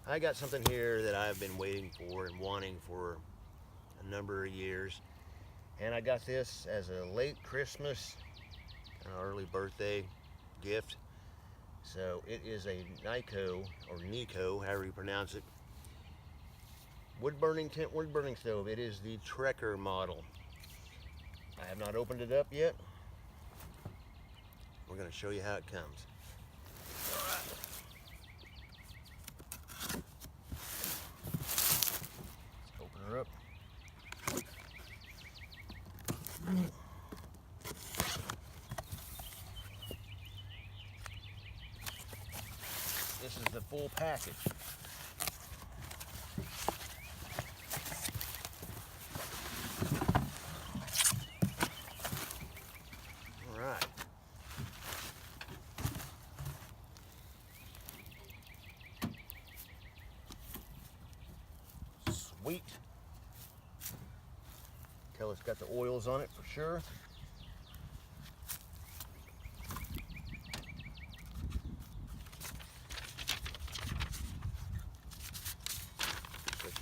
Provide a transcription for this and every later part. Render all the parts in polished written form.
I got something here that I've been waiting for and wanting for a number of years. And I got this as a late Christmas, early birthday gift. So it is a Kni-Co, or Kni-Co, however you pronounce it, wood burning stove. It is the Trekker model. I have not opened it up yet. We're going to show you how it comes. Let's open her up. This is the full package. All right. Sweet. Tell it's got the oils on it for sure.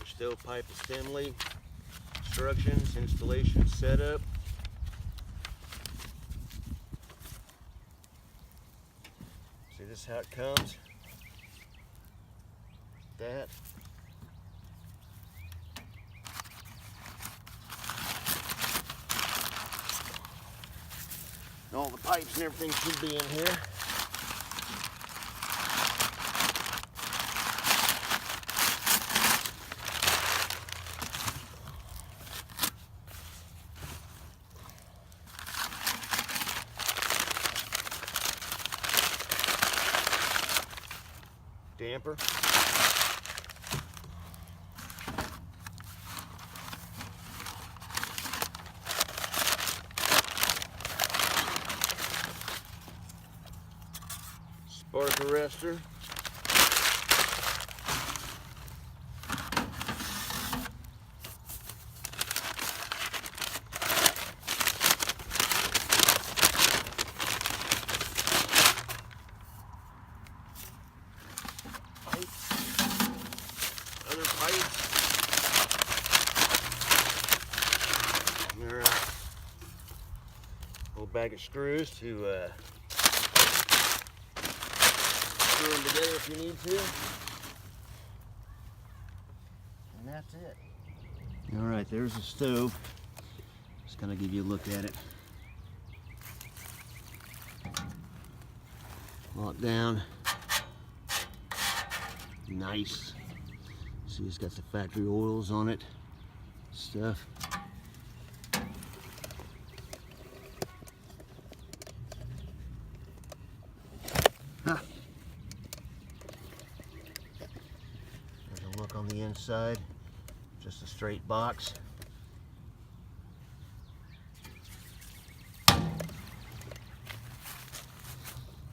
Stovepipe assembly, instructions, installation, setup. See, this is how it comes. That. And all the pipes and everything should be in here. Damper. Spark arrestor. Other pipes. There, little bag of screws to screw them together if you need to. And that's it. All right, there's the stove. Just gonna give you a look at it. Lock down. Nice. See, it's got the factory oils on it. Stuff. Huh. There's a look on the inside. Just a straight box.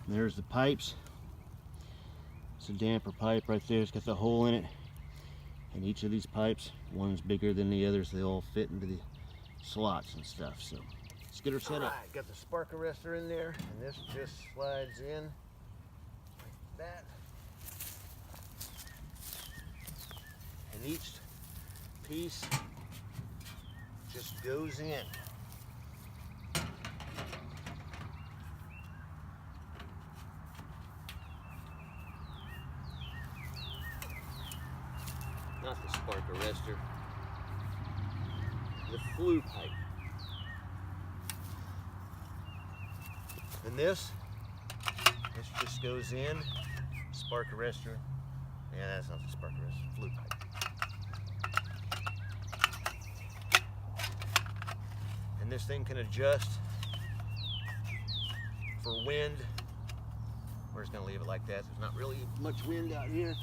There's the pipes. It's a damper pipe right there. It's got the hole in it. And each of these pipes, one's bigger than the others. They all fit into the slots and stuff. So let's get her set up. Got the spark arrestor in there, and this just slides in like that. And each piece just goes in. Not the spark arrestor, the flue pipe. And this just goes in, spark arrestor. Yeah, that's not the spark arrestor, flue pipe. And this thing can adjust for wind. We're just gonna leave it like that. There's not really much wind out here.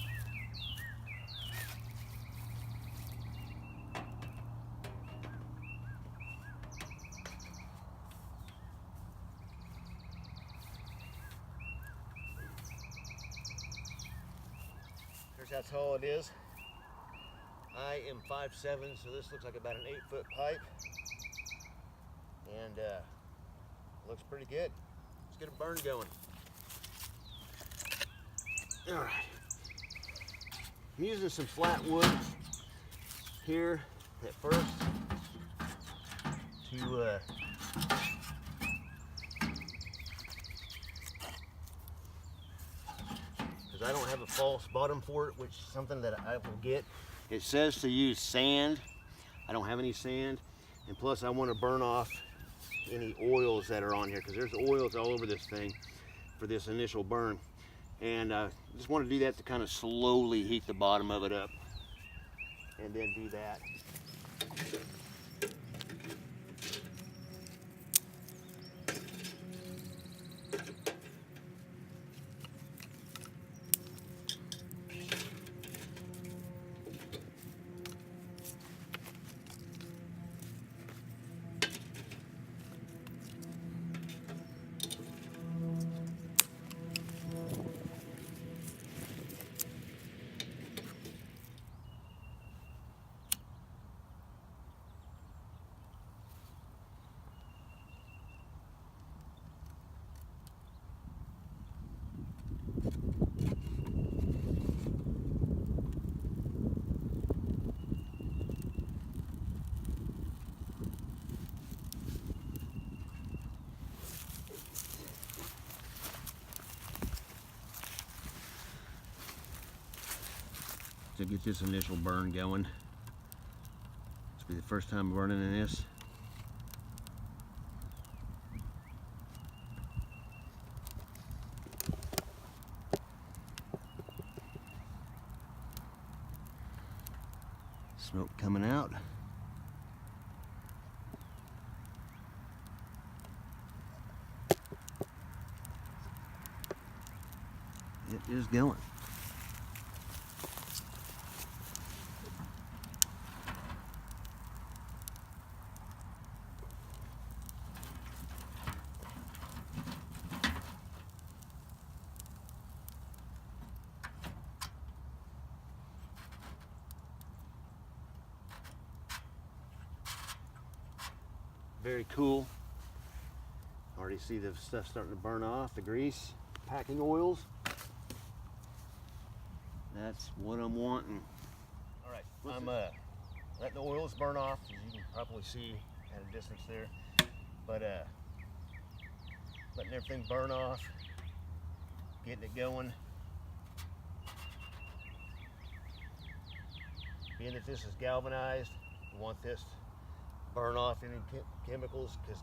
Here's how tall it is. I am 5'7", so this looks like about an 8-foot pipe. And looks pretty good. Let's get a burn going. All right. I'm using some flat wood here at first to because I don't have a false bottom for it, which is something that I will get. It says to use sand. I don't have any sand, and plus I want to burn off any oils that are on here, because there's oils all over this thing for this initial burn, and just want to do that to kind of slowly heat the bottom of it up, and then do that. To get this initial burn going. This will be the first time burning in this. Smoke coming out. It is going. Very cool. Already see the stuff starting to burn off, the grease, packing oils. That's what I'm wanting. All right, I'm letting the oils burn off, as you can probably see at a distance there. But letting everything burn off, getting it going. Being that this is galvanized, you want this to burn off any chemicals, because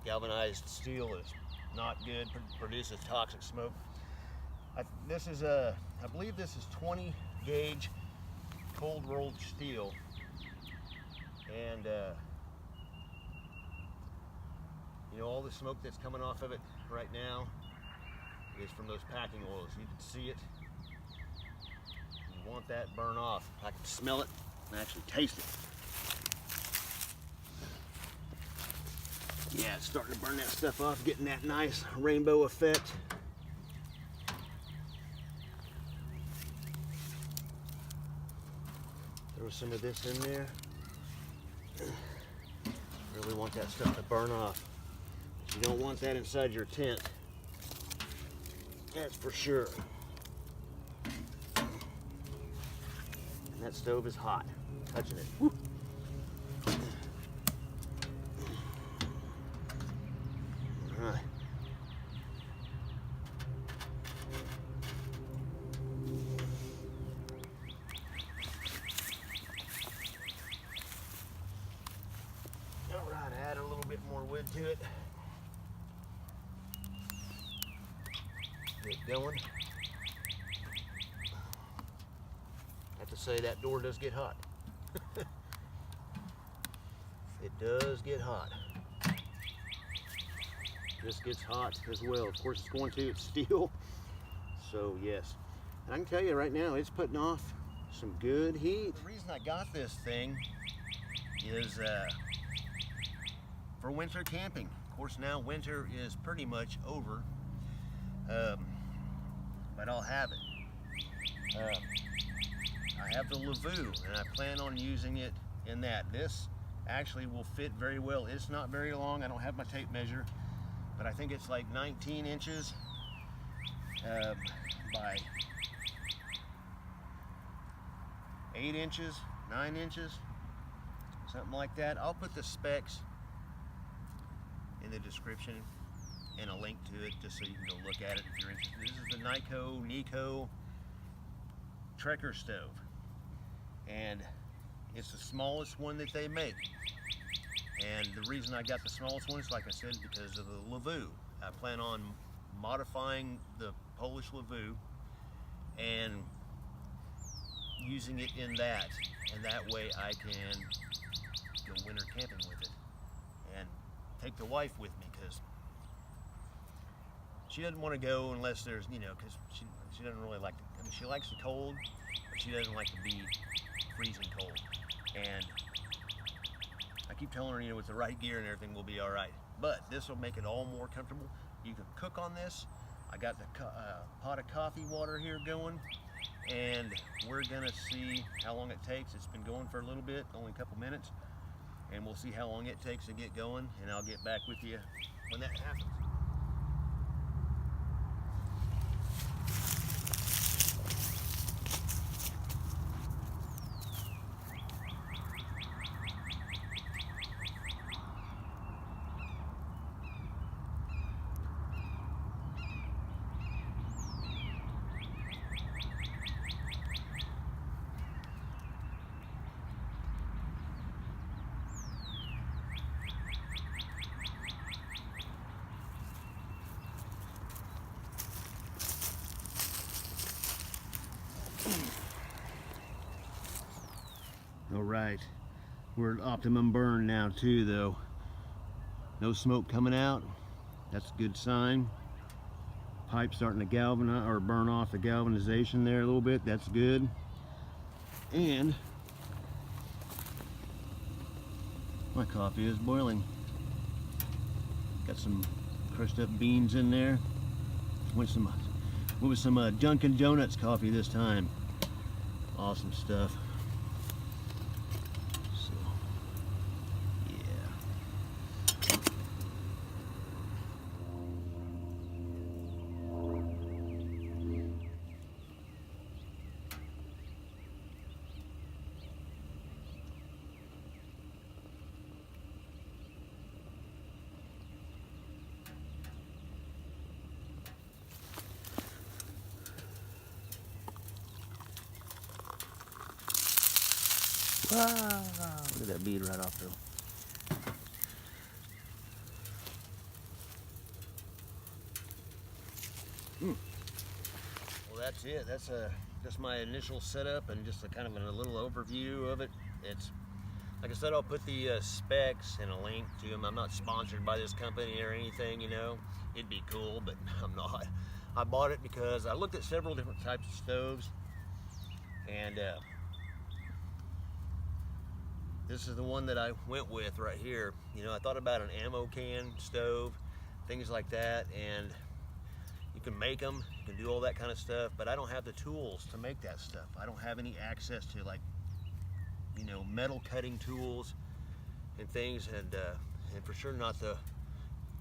galvanized steel is not good, produces toxic smoke. This is I believe this is 20 gauge cold rolled steel, and you know, all the smoke that's coming off of it right now is from those packing oils. You can see it. You want that burn off. I can smell it and actually taste it. Yeah, it's starting to burn that stuff off, getting that nice rainbow effect. Throw some of this in there. Really want that stuff to burn off. But you don't want that inside your tent. That's for sure. And that stove is hot. Touching it. Woo. Alright. Alright, add a little bit more wood to it. Get going. I have to say, that door does get hot. It does get hot. This gets hot as well. Of course, it's going to. It's steel. So yes, and I can tell you right now, it's putting off some good heat. The reason I got this thing is for winter camping. Of course, now winter is pretty much over, but I'll have it. I have the Lavoo, and I plan on using it in that. This actually will fit very well. It's not very long. I don't have my tape measure, but I think it's like 19 inches by 8 inches, 9 inches, something like that. I'll put the specs in the description and a link to it just so you can go look at it if you're interested. This is the Kni-Co Trekker stove, and it's the smallest one that they make. And the reason I got the smallest one is, like I said, because of the Lavoo. I plan on modifying the Polish Lavoo and using it in that, and that way I can go winter camping with it and take the wife with me, because she doesn't want to go unless there's, you know, because she doesn't really like I mean, she likes the cold, but she doesn't like to be freezing cold. And I keep telling her, you know, with the right gear and everything, we'll be all right. But this will make it all more comfortable. You can cook on this. I got the pot of coffee water here going, and we're gonna see how long it takes. It's been going for a little bit, only a couple minutes, and we'll see how long it takes to get going, and I'll get back with you when that happens. All right, we're at optimum burn now too, though. No smoke coming out. That's a good sign. Pipe starting to galvanize or burn off the galvanization there a little bit. That's good. And my coffee is boiling. Got some crushed up beans in there. Went with some Dunkin' Donuts coffee this time. Awesome stuff. So, yeah. Wow, look at that bead right off though. Well, that's it. That's just my initial setup and just a kind of a little overview of it. It's, like I said, I'll put the specs and a link to them. I'm not sponsored by this company or anything, you know. It'd be cool, but I'm not. I bought it because I looked at several different types of stoves, and this is the one that I went with right here. You know, I thought about an ammo can stove, things like that, and you can make them, you can do all that kind of stuff, but I don't have the tools to make that stuff. I don't have any access to, like, you know, metal cutting tools and things, and for sure not the,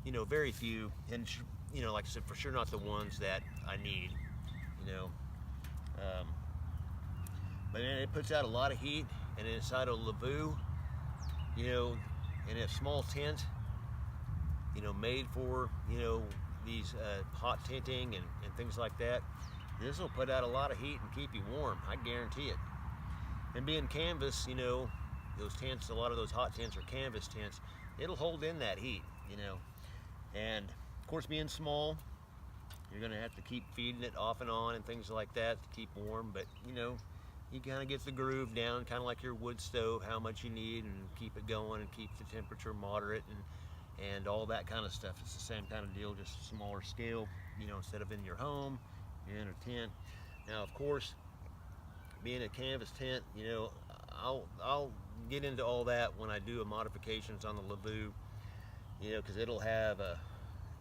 you know, very few, and you know, like I said, for sure not the ones that I need, you know. But then it puts out a lot of heat, and inside a Lavoo, you know, in a small tent, you know, made for, you know, these hot tenting and things like that, this will put out a lot of heat and keep you warm. I guarantee it. And being canvas, you know, those tents, a lot of those hot tents are canvas tents, it'll hold in that heat, you know. And of course, being small, you're gonna have to keep feeding it off and on and things like that to keep warm, but you know, you kind of get the groove down, kind of like your wood stove, how much you need, and keep it going and keep the temperature moderate and all that kind of stuff. It's the same kind of deal, just smaller scale, you know, instead of in your home, you're in a tent. Now, of course, being a canvas tent, you know, I'll get into all that when I do modifications on the Lavoo, you know, because it'll have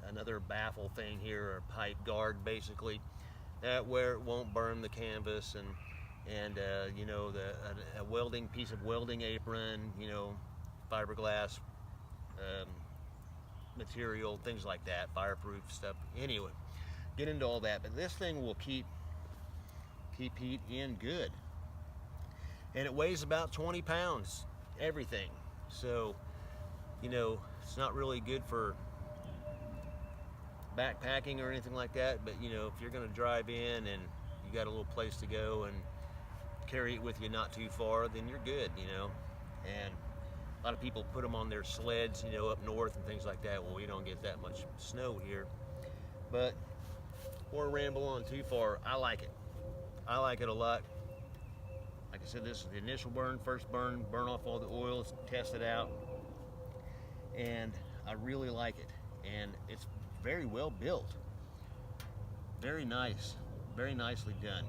another baffle thing here, or pipe guard basically, that where it won't burn the canvas, and you know, a welding piece of welding apron, you know, fiberglass material, things like that, fireproof stuff. Anyway, get into all that, but this thing will keep heat in good. and it weighs about 20 pounds, everything. So, you know, it's not really good for backpacking or anything like that, but you know, if you're going to drive in and you got a little place to go and carry it with you not too far, then you're good, you know. And a lot of people put them on their sleds, you know, up north and things like that. Well, we don't get that much snow here. But before I ramble on too far, I like it. I like it a lot. Like I said, this is the initial burn, first burn off all the oils, test it out, and I really like it. And it's very well built, very nice, very nicely done.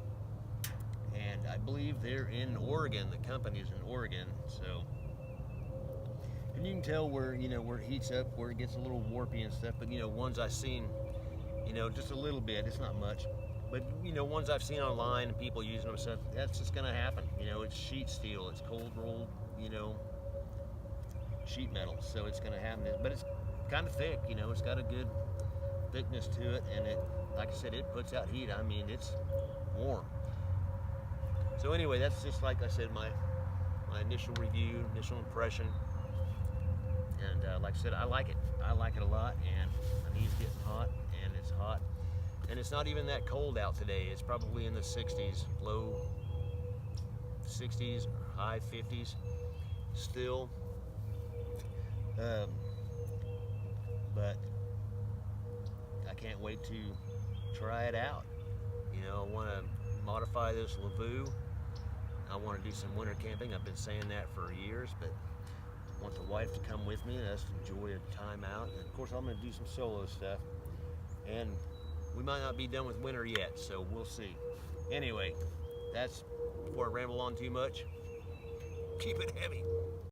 And I believe they're in Oregon. The company's in Oregon, so. And you can tell where, you know, where it heats up, where it gets a little warpy and stuff. But you know, ones I've seen, you know, just a little bit. It's not much, but you know, ones I've seen online and people using them, stuff. That's just gonna happen. You know, it's sheet steel. It's cold rolled, you know, sheet metal. So it's gonna happen. But it's kind of thick. You know, it's got a good thickness to it, and it, like I said, it puts out heat. I mean, it's warm. So anyway, that's just, like I said, my initial review, initial impression. And like I said, I like it. I like it a lot, and my knee's getting hot, and it's hot. And it's not even that cold out today. It's probably in the 60s, low 60s, high 50s still. But I can't wait to try it out. You know, I want to modify this Lavu. I want to do some winter camping. I've been saying that for years, but I want the wife to come with me and us to enjoy a time out. And of course, I'm going to do some solo stuff. And we might not be done with winter yet, so we'll see. Anyway, that's, before I ramble on too much, keep it heavy.